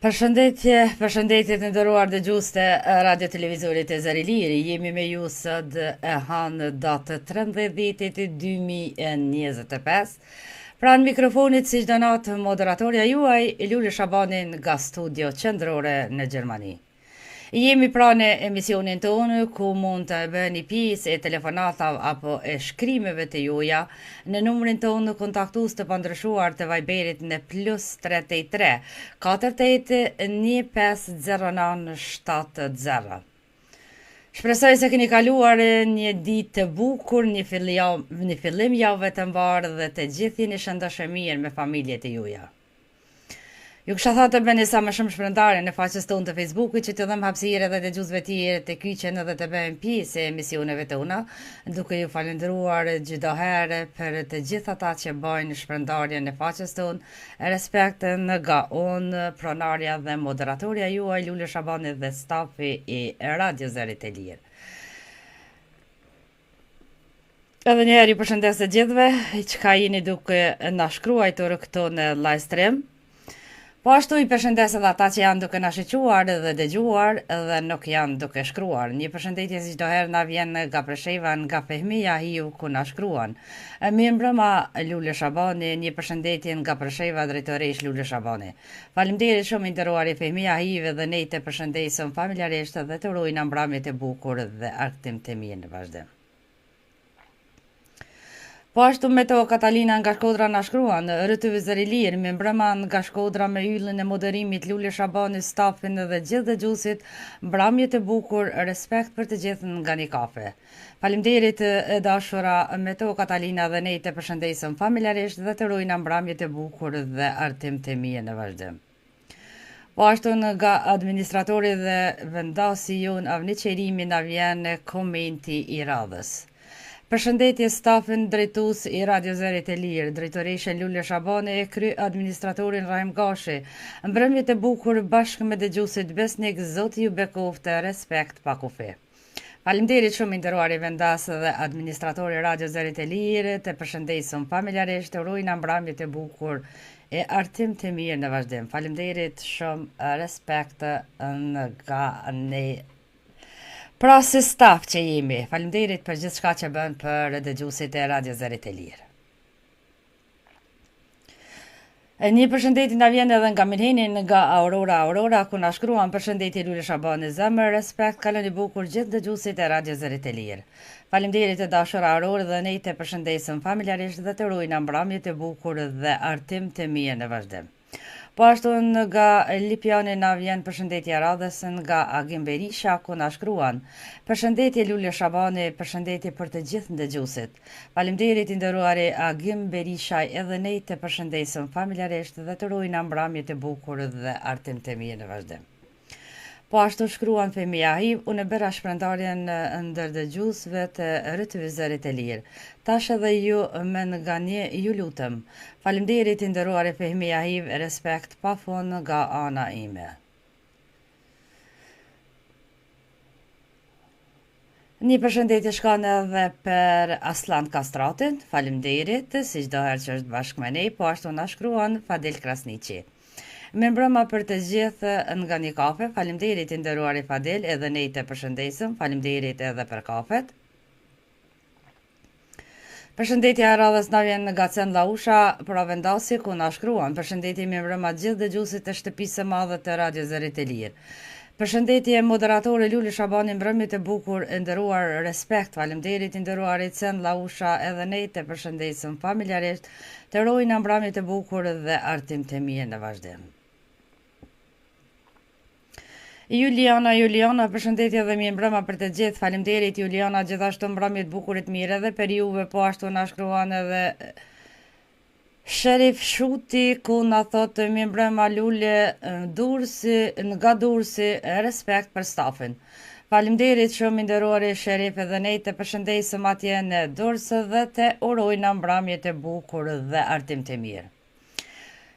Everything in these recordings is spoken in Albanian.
Përshëndetje të nderuar dëgjues të Radio Televizorit e Zëri Liri. Jemi me ju sot e hanë datë 13/10/2025. Pranë mikrofonit si çdo natë moderatorja juaj Lule Shabani nga studio qendrore në Gjermani. Jemi pranë emisionin tonë ku mund të bëni pjesë e telefonata apo e shkrimeve të juaja në numrin tonë kontaktues të pandryshuar të Viberit në +383 48 1509 70. Shpresoj se keni kaluar një ditë të bukur, një fillim jave të mbarë dhe të gjithë jeni shëndoshë mirë me familjet e juaja. Ju kisha thënë të bëni sa më shumë shpërndarje në faqes tonë të Facebookit që të dhëm hapësirë edhe dëgjuesve tjerë të kyqen edhe të bëjmë pjesë e emisioneve tona, duke ju falendëruar çdo herë për të gjithë ata që bëjnë shpërndarje në faqes tonë, respekt nga unë, pronarja dhe moderatorja juaj Lule Shabani dhe stafi i Radio Zërit e Lirë. Edhe njëherë ju përshëndes të gjithëve që ka jeni duke na shkruar këto në live stream. Po ashtu i përshëndes edhe ata që janë duke na shiquar dhe dëgjuar dhe nuk janë duke shkruar. Një përshëndetje si çdo herë na vjen nga Presheva, nga Fehmia Hiu ku na shkruan. Mirëmbrëma Lule Shabani, një përshëndetje nga Presheva drejtoresh Lule Shabani. Faleminderit shumë i nderuari Fehmia Hiu dhe ne të përshëndesim familjarisht dhe të urojmë mbrëmje të bukur dhe argëtim të mirë në vazhdim. Po ashtu Meteo Katalina nga Shkodra na shkruan, rëtyve Zëri Lirë, me mbrëma nga Shkodra me yllën e moderimit Lule Shabani, stafin dhe gjithë dëgjuesit, mbrëmje të bukur, respekt për të gjithë nga një kafe. Faleminderit e dashura Meteo Katalina dhe ne të përshëndesim familjarisht dhe të urojmë mbrëmje të bukur dhe argëtim të mirë në vazhdim. Po ashtu nga administratori dhe vendasi jon Avni Qerimi na vjen komenti i radhës. Përshëndetje stafin drejtues i Radio Zërit e Lirë, drejtoreshe Lule Shabani e kry administratorin Rahim Gashi. Mbrëmje të bukur bashkë me dëgjuesit besnik, Zoti ju bekoftë, respekt pa kufi. Faleminderit shumë i nderuari vendas dhe administratori Radio Zërit e Lirë, të përshëndesim familjarisht, të urojmë mbrëmje të bukur e argëtim të mirë në vazhdim. Faleminderit shumë, respekt nga ne. Pra si staf që jemi, faleminderit për gjithë shka që bën për dëgjuesit e Radio Zërit e Lirë. Një përshëndetje na vjen edhe nga Mirhenin, nga Aurora, ku na shkruan përshëndetje Lule Shabani, zemër, respekt, kaloni bukur gjithë dëgjuesit e Radio Zërit e Lirë. Faleminderit të dashur Aurora dhe ne të përshëndesim familjarisht dhe të urojmë mbrëmje të bukur dhe argëtim të mirë në vazhdim. Po ashtu nga Lipjani na vjen përshëndetje radhës nga Agim Berisha ku na shkruan. Përshëndetje Lule Shabani, përshëndetje për të gjithë dëgjuesit. Faleminderit i nderuari Agim Berisha, edhe ne të përshëndesim familjarisht dhe të urojmë mbrëmje të bukur dhe argëtim të mirë në vazhdim. Po ashtu shkruan Fehmia Hiv, unë bëra shpërndarjen ndër dëgjuesve të rrytëve Zërit e Lirë. Tash edhe ju me nga një ju lutem. Faleminderit i nderuar Fehmia Hiv, respekt pafund nga ana ime. Një përshëndetje shkon edhe për Aslan Kastratin, faleminderit, si çdo herë që është bashkë me ne, po ashtu na shkruan Fadil Krasniqi. Me mbrëma për të gjithë nga një kafe, faleminderit i nderuari Fadil, edhe ne të përshëndesim, faleminderit edhe për kafet. Përshëndetja e radhës na vjen nga Cen Lausha, Provendasi, ku na shkruan. Përshëndetje me mbrëma gjithë dëgjuesit të shtëpisë së madhe të Radio Zërit e Lirë. Përshëndetje moderatore Lule Shabani, mbrëmje të bukur, nderuar, respekt, faleminderit i nderuari Cen Lausha, edhe ne të përshëndesim familjarisht, të urojmë mbrëmje të bukur dhe argëtim të mirë në vazhdim. Juliana, përshëndetje dhe mirë mbrëma për të gjithë. Faleminderit Juliana, gjithashtu mbrëmje të bukurit mirë edhe për juve, po ashtu na shkruan edhe Sherif Shuti ku na thotë mirë mbrëma Lule, nga Durrësi, respekt për stafin. Faleminderit shumë i nderuari Sherif, edhe ne të përshëndesim atje në Durrës dhe të urojmë mbrëmje të bukur dhe argëtim të mirë.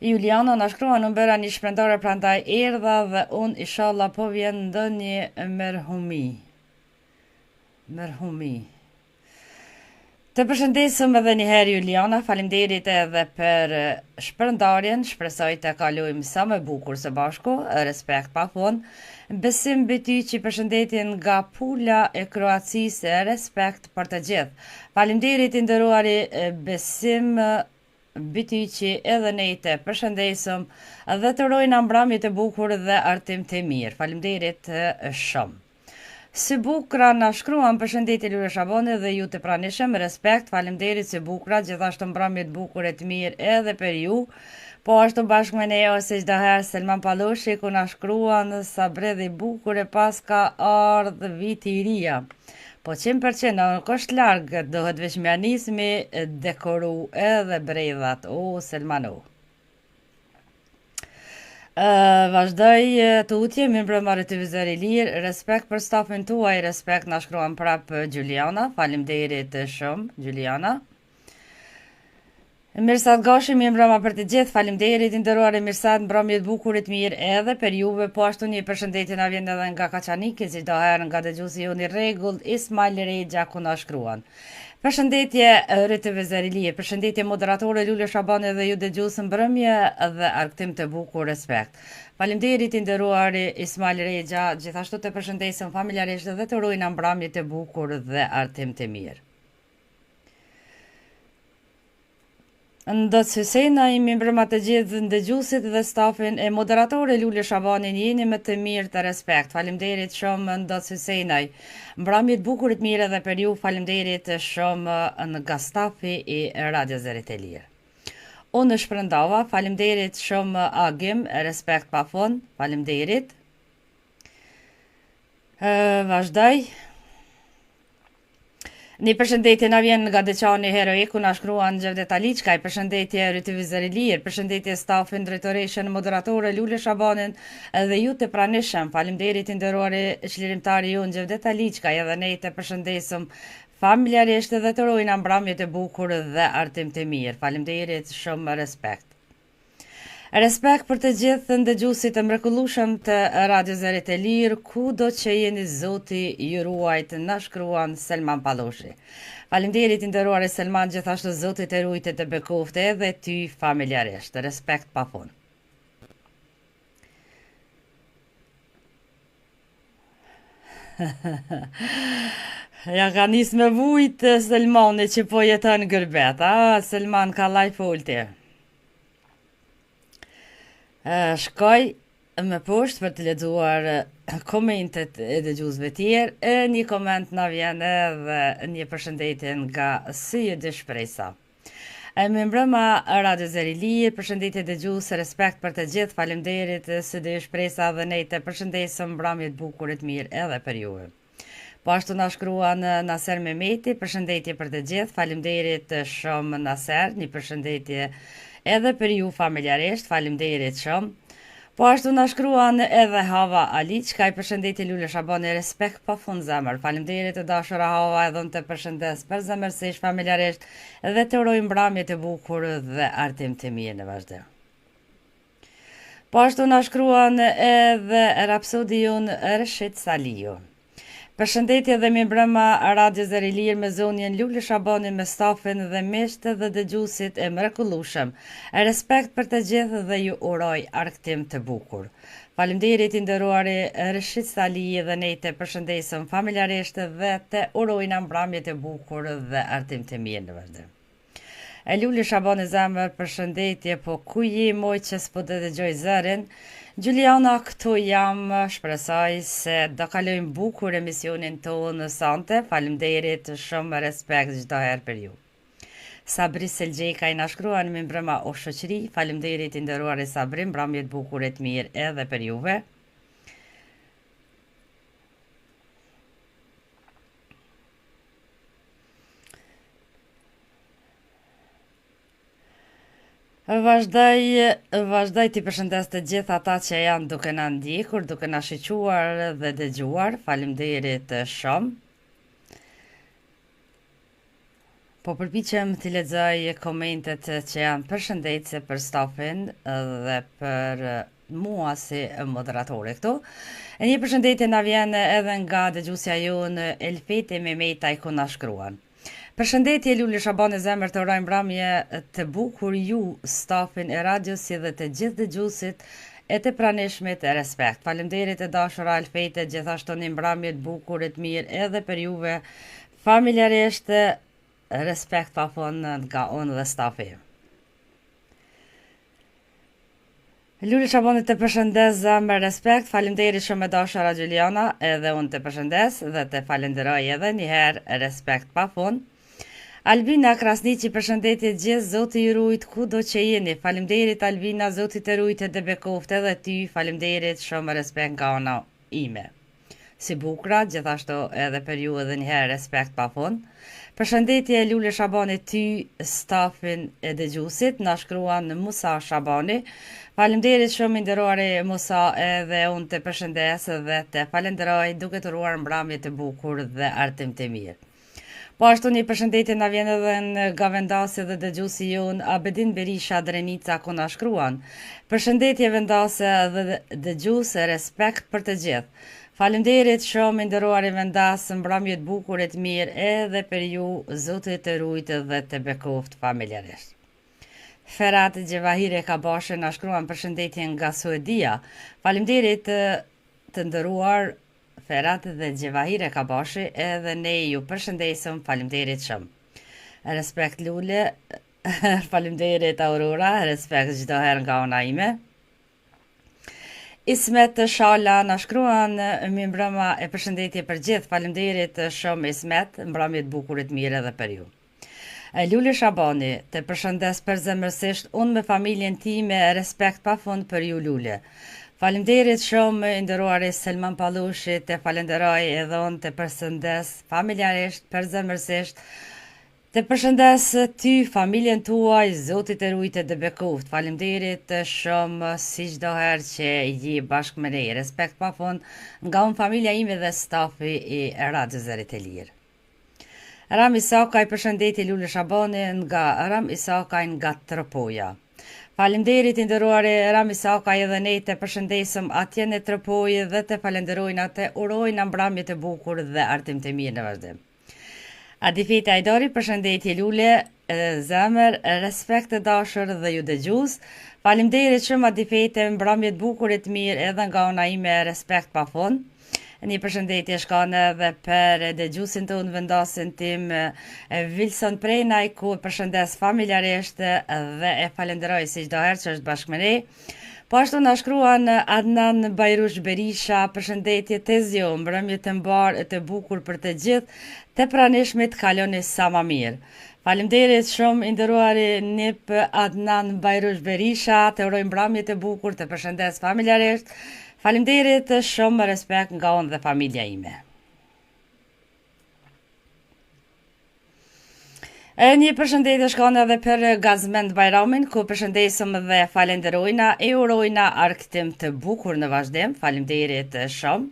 Juliana na shkruan, unë bëra një shpërndarje prandaj erdha dhe unë inshallah po vjen ndonjë merhumi. Të përshëndesëm edhe njëherë Juliana, faleminderit edhe për shpërndarjen, shpresoj të kalojmë sa më bukur së bashku, respekt pa fund. Besim bëty që përshëndetjen nga pula e Kroacisë, respekt për të gjithë. Faleminderit i nderuari, besim bëty që edhe ne të përshëndesëm dhe të urojmë mbrëmje të bukur dhe artim të mirë. Faleminderit shumë. Si bukra na shkruan përshëndetje Lule Shabani dhe ju të pranishëm, respekt, faleminderit si bukra, gjithashtu mbrëmje të bukur e të mirë edhe për ju. Po ashtu bashkë me ne ose çdo herë Selman Palloshi ku na shkruan sa bredhi bukur e pas ka ardhë viti i ria. Po 100% nuk është larg, dohet veç me anismi dekoru edhe bredhat, o Selmano. Vazhdoj të utje, mi mbrëmare të vizër i lirë, respekt për stafin tuaj, respekt na shkruan prapë Gjuliana, faleminderit shumë, Gjuliana. Mirsat Gashi, mi mbrëma për të gjithë, faleminderit, nderuar Mirsat, mbrëmjet bukurit mirë edhe për juve, po ashtu një përshëndetje na vjen edhe nga Kaçaniki, si do herë nga dëgjuesi ju një rregull, Ismail Rexha ku na shkruan. Përshëndetje rëtëve Zarilie, përshëndetje moderatore Lule Shabani dhe ju dëgjues mbrëmje dhe argëtim të bukur, respekt. Faleminderit i nderuar Ismail Rexha, gjithashtu të përshëndesim familjarisht dhe të urojmë mbrëmje të bukur dhe argëtim të mirë. Ndot Hysena, imi mbrëma të gjithë ndëgjuesit dhe stafin e moderatore Lule Shabani, jeni më të mirë të respekt. Faleminderit shumë Ndot Hysena. Mbrëmje të bukur të mirë edhe për ju, faleminderit shumë nga stafi i Radio Zërit e Lirë. Unë shpërndava, faleminderit shumë Agim, respekt pa fund, faleminderit. Vazhdoj. Një përshëndetje na vjen nga Deçani Heroiku, na shkruan Gjevdet Aliçka, përshëndetje Rytëvi Zëri Lirë, përshëndetje stafin drejtoreshën moderatore Lule Shabanin dhe ju të pranishëm. Faleminderit i nderuari çlirimtari ju Gjevdet Aliçka, edhe ne të përshëndesëm familjarisht dhe të urojmë mbrëmje të bukur dhe artim të mirë. Faleminderit shumë, respekt. Respekt për të gjithë ndëgjuesit të mrekullueshëm të Radio Zërit e Lirë, kudo që jeni zoti ju ruajt, na shkruan Selman Palloshi. Faleminderit i nderuar Selman, gjithashtu zoti të ruajtë të bekoftë edhe ty familjarisht. Respekt pa fund. Ja ka nis me vujt Selmani që po jeton gërbet. Selman ka laj folti. Shkoj me poshtë për të lexuar komentet e dëgjuesve tjerë. Një koment na vjen edhe një përshëndetje nga Si dhe Shpresa. Me mbrëma Radio Zëri Lirë, përshëndetje dëgjues, respekt për të gjithë, faleminderit Si dhe Shpresa dhe ne të përshëndesëm mbrëmje të bukur të mirë edhe për ju. Po ashtu na shkruan Naser Mehmeti, përshëndetje për të gjithë, faleminderit shumë Naser, një përshëndetje edhe për ju familjarisht, faleminderit shumë. Po ashtu na shkruan edhe Hava Aliçka, përshëndetje Lule Shabani, respekt pa fund zemër. Faleminderit të dashura Hava, edhe unë të përshëndes për zemërsisht familjarisht dhe të uroj mbrëmje të bukur dhe artim të mirë në vazhdim. Po ashtu na shkruan edhe Rapsodiun Rëshit Saliu. Përshëndetje dhe mi mbrëma Radio Zëri Lirë me zonjen Lule Shabani me stafin dhe miqtë dhe dëgjuesit e mrekullueshëm. Respekt për të gjithë dhe ju uroj argëtim të bukur. Faleminderit i nderuari Rëshit Sali dhe ne të përshëndesëm familjarisht dhe të urojmë mbrëmje të bukur dhe argëtim të mirë në vazhdim. Lule Shabani zemër, përshëndetje, po ku je moj që s'po të dëgjoj zërin? Gjuliana, këtu jam, shpresoj se do kalojmë bukur emisionin tonë sante. Faleminderit shumë, respekt çdo herë për ju. Sabri Selgjeka i na shkruan me mbrëma o shoqëri. Faleminderit i nderuar Sabri, mbrëmje të bukur të mirë edhe për juve. Vazhdoj t'i përshëndes të gjithë ata që janë duke na ndjekur, duke na shiquar dhe dëgjuar. Faleminderit shumë. Po përpiqem t'i lexoj komentet që janë përshëndetje për stafin dhe për mua si moderatore këtu. Një përshëndetje na vjen edhe nga dëgjuesja jonë Elfeti Mehmeta ku na shkruan. Përshëndetje Lule Shabani zemër, të urojmë mbrëmje të bukur ju, stafin e radios si dhe të gjithë dëgjuesit e të pranishmit e respekt. Faleminderit e dashura Alfejte, gjithashtu një mbrëmje të bukur e të mirë edhe për juve familjarisht, respekt pafund nga unë dhe stafi. Lule Shabani të përshëndes me respekt, faleminderit shumë e dashura Gjuliana, edhe unë të përshëndes dhe të falenderoj edhe njëherë respekt pafund. Albina Krasniqi, përshëndetje gjithë, Zoti ju rujt kudo që jeni. Faleminderit Albina, Zoti të rujt e bekoft edhe ty, faleminderit shumë respekt nga ana ime. Si bukra, gjithashtu edhe për ju edhe njëherë respekt pafund. Përshëndetje Lule Shabani ty, stafin e dëgjuesit, na shkruan Musa Shabani. Faleminderit shumë i nderuari Musa, edhe unë të përshëndes dhe të falenderoj duke të uruar mbrëmje të bukur dhe artim të mirë. Po ashtu një përshëndetje na vjen edhe nga vendasi dhe dëgjuesi jon Abedin Berisha Drenica ku na shkruan. Përshëndetje vendase dhe dëgjues, respekt për të gjithë. Faleminderit shumë i nderuari vendas, mbrëmje të bukur e të mirë edhe për ju, Zoti të rujtë dhe të bekoft familjarisht. Ferhat Gjevahire Kabashe na shkruan përshëndetje nga Suedia. Faleminderit të nderuar Ferhat dhe Gjevahire Kabashi, edhe ne ju përshëndesim, faleminderit shumë. Respekt Lule, faleminderit Aurora, respekt çdo herë nga ana ime. Ismet Shala na shkruan mirëmbrëma e përshëndetje për gjithë, faleminderit shumë Ismet, mbrëmje të bukur e të mirë edhe për ju. Lule Shabani, të përshëndes përzemërsisht, unë me familjen time, respekt pafund për ju Lule. Faleminderit shumë i nderuari Selman Pallushi, të falenderoj edhe unë të përshëndes familjarisht, përzemërsisht, të përshëndes ty, familjen tuaj, Zoti të rujtë dhe bekoft. Faleminderit shumë si çdo herë që je bashkë me ne. Respekt pafund nga unë familja ime dhe stafi i Radio Zërit e Lirë. Ram Isakaj, përshëndetje Lule Shabani nga Ram Isakaj nga Tropoja. Faleminderit i nderuari Ram Isakaj, edhe ne të përshëndesim atje në Tropojë dhe të falenderojnë atë, urojnë mbrëmje të bukur dhe artim të mirë në vazhdim. Adifete Ajdari, përshëndetje Lule, zemër, respekt të dashur dhe ju dëgjues. Faleminderit shumë Adifete, mbrëmje të bukur e të mirë edhe nga ana ime, respekt pafund. Një përshëndetje shkon edhe për dëgjuesin tonë vendasin tim Wilson Prejnaj, ku përshëndes familjarisht dhe e falenderoj si çdo herë që është bashkë me ne. Po ashtu na shkruan Adnan Bajrush Berisha, përshëndetje Tezio, mbrëmje të mbar të bukur për të gjithë, të pranishmit kaloni sa më mirë. Faleminderit shumë i nderuari Nip Adnan Bajrush Berisha, të uroj mbrëmje të bukur, të përshëndes familjarisht. Faleminderit shumë, respekt nga unë dhe familja ime. Një përshëndetje shkon edhe për Gazmend Bajramin, ku përshëndesim dhe falenderojna e urojna argëtim të bukur në vazhdim. Faleminderit shumë.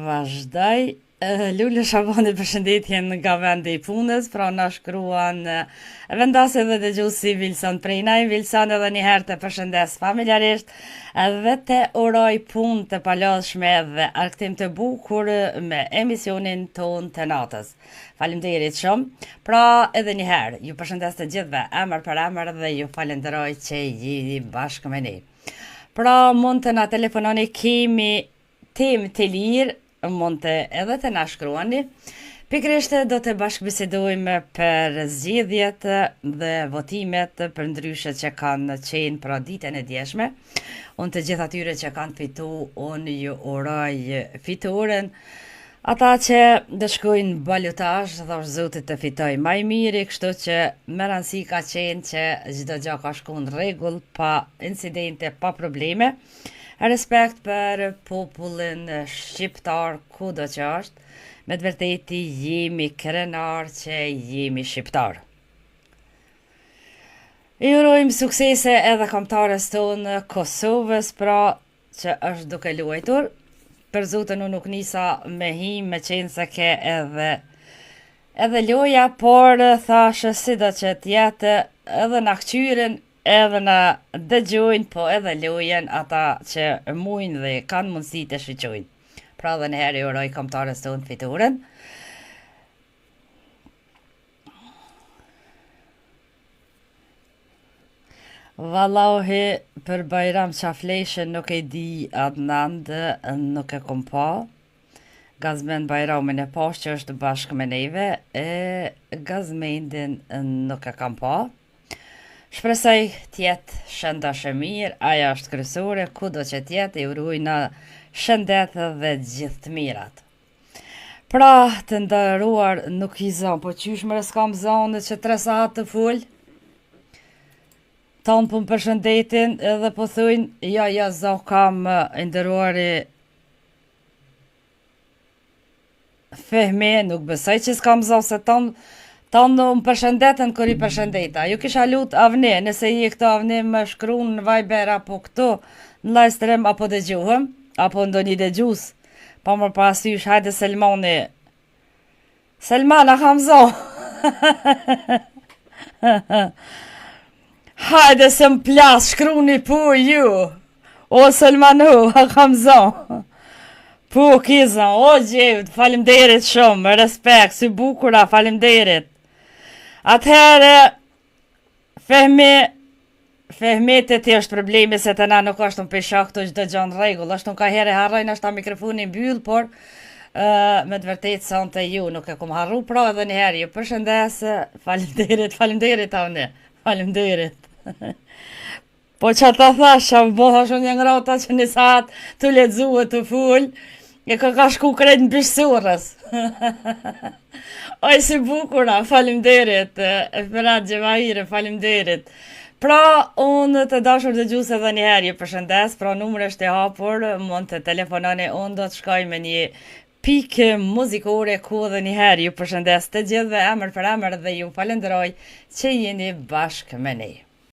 Vazhdoj. Lule Shabani, përshëndetjen nga vendi i punës, pra na shkruan vendase dhe dëgjuesi Wilson Prejnaj. Wilson, edhe një herë të përshëndes familjarisht dhe të uroj punë të palodhshme dhe argëtim të bukur me emisionin ton të natës. Faleminderit shumë. Pra edhe një herë ju përshëndes të gjithëve emër për emër dhe ju falenderoj që jeni bashkë me ne. Pra mund të na telefononi, kemi temë të lirë, mund të edhe të na shkruani. Pikrisht do të bashkëbisedojmë për zgjedhjet dhe votimet për ndryshe që kanë qenë pra ditën e djeshme. Unë të gjithë atyre që kanë fitu, unë ju uroj fituren. Ata që dhe shkojnë balotazh, thash Zotit të fitoj më i miri, kështu që më rëndësi ka qenë që çdo gjë ka shkuar në rregull, pa incidente, pa probleme. Respekt për popullin shqiptar kudo që është, me të vërteti jemi krenar që jemi shqiptar. I urojmë suksese edhe kombëtares tonë Kosovës, pra që është duke luajtur. Për Zotin unë nuk nisa me me qenë se ke edhe loja, por thashë si do që t'jetë edhe në këqyrin edhe na dëgjojnë, po edhe lojen ata që mujnë dhe kanë mundësi të shiqojnë. Pra dhe në herë i uroj kombëtarës tonë fituren. Vallahi, për Bajram Qafleshën nuk e di Adnan dhe nuk e kom pa. Gazmen Bajramin e pash që është bashkë me neve, e Gazmendin nuk e kam pa. Shpresoj tjetë shëndash e mirë, aja është kryesore, kudo që tjetë, i urojna shëndet dhe gjithë të mirat. Pra, të nderuar nuk i zon, po qysh më s'kam zonë që 3 saat të full. Tonë për më përshëndetin edhe po thujnë, ja, zo kam nderuari Fehmi, nuk besoj që s'kam zo, se tonë më përshëndetën kër i përshëndeta. Ju kisha lut Avni, nëse i këto Avni më shkruan në Viber apo këto, në live stream apo dëgjuhëm, apo ndonjë dëgjues. Pa më parasysh, hajde Selmani. Selmana kam zo. Hajde se më plas, shkruni po ju. O Selmanu, ha kam zo. Po kiza, o gjevd, falimderit shumë, respekt, si bukura, falimderit. Atëherë, Fehmete ti është problemi se të na nuk është në pesha këto çdo gjë në rregull, është nuk ka herë harrojnë është ta mikrofonin mbyll, por me të vërtetë sonte ju nuk e kom harru, pra edhe një herë ju përshëndes, faleminderit Avni, faleminderit. Po që ta thasha, bo thashon një ngrata që një saat të lexuar të full, e ka shku krejt në bishësurës. Oj si bukura, faleminderit, Ferat Gjevahire, faleminderit. Pra, unë të dashur dëgjues edhe një herë ju përshëndes, pra numri është i hapur, mund të telefononi, unë do të shkoj me një pikë muzikore ku edhe një herë ju përshëndes të gjithëve emër për emër dhe ju falenderoj që jeni bashkë me ne.